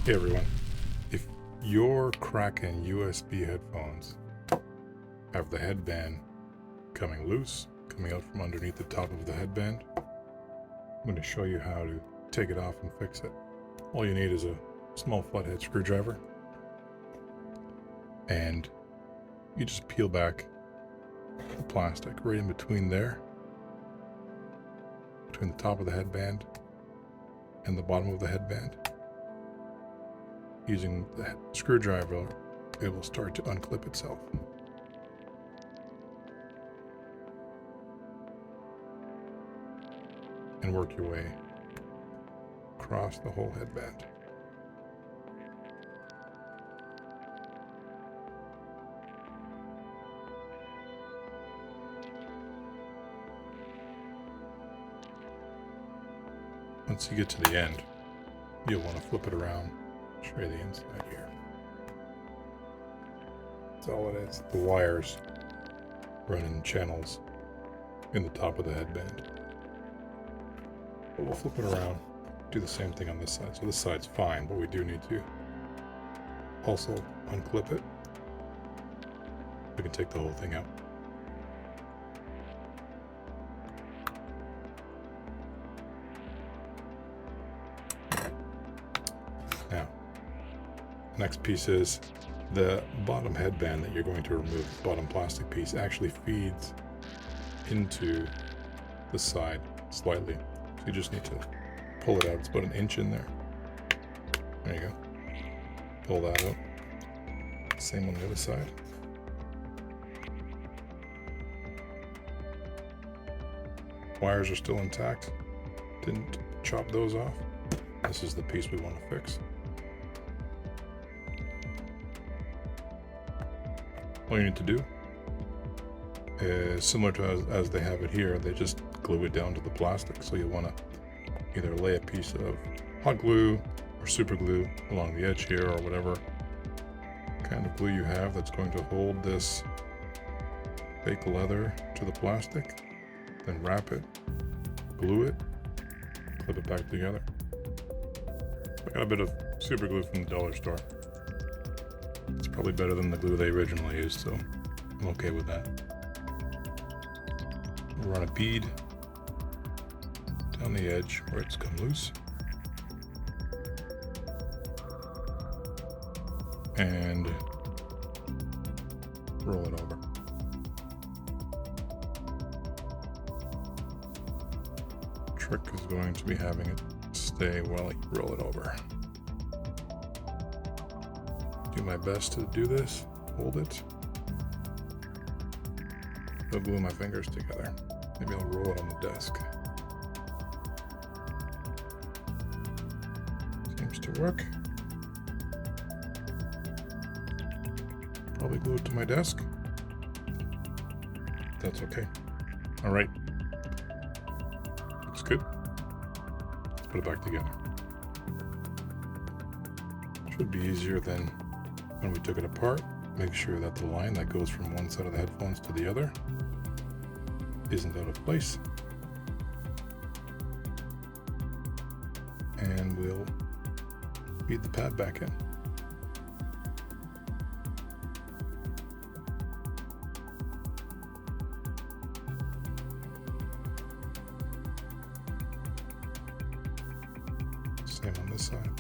Hey everyone, if your Kraken USB headphones have the headband coming loose, coming out from underneath the top of the headband, I'm going to show you how to take it off and fix it. All you need is a small flathead screwdriver, and you just peel back the plastic right in between there, between the top of the headband and the bottom of the headband. Using the screwdriver, it will start to unclip itself. And work your way across the whole headband. Once you get to the end, you'll want to flip it around. Show you the inside here. That's all it is. The wires run in channels in the top of the headband. But we'll flip it around, do the same thing on this side. So this side's fine, but we do need to also unclip it. We can take the whole thing out. Now, next piece is the bottom headband that you're going to remove. The bottom plastic piece actually feeds into the side slightly. So you just need to pull it out. It's about an inch in there. There you go. Pull that out. Same on the other side. Wires are still intact. Didn't chop those off. This is the piece we want to fix. All you need to do is similar to as they have it here, they just glue it down to the plastic. So you want to either lay a piece of hot glue or super glue along the edge here, or whatever kind of glue you have that's going to hold this fake leather to the plastic. Then wrap it, glue it, clip it back together. I got a bit of super glue from the dollar store. It's probably better than the glue they originally used, so I'm okay with that. We'll run a bead down the edge where it's come loose. And roll it over. Trick is going to be having it stay while you roll it over. Do my best to do this. Hold it. I'll glue my fingers together. Maybe I'll roll it on the desk. Seems to work. Probably glue it to my desk. That's okay. All right. Looks good. Let's put it back together. Should be easier than when we took it apart. Make sure that the line that goes from one side of the headphones to the other isn't out of place. And we'll feed the pad back in. Same on this side.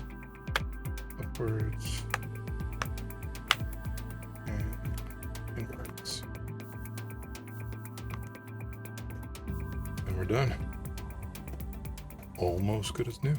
Upwards. Inwards. And we're done. Almost good as new.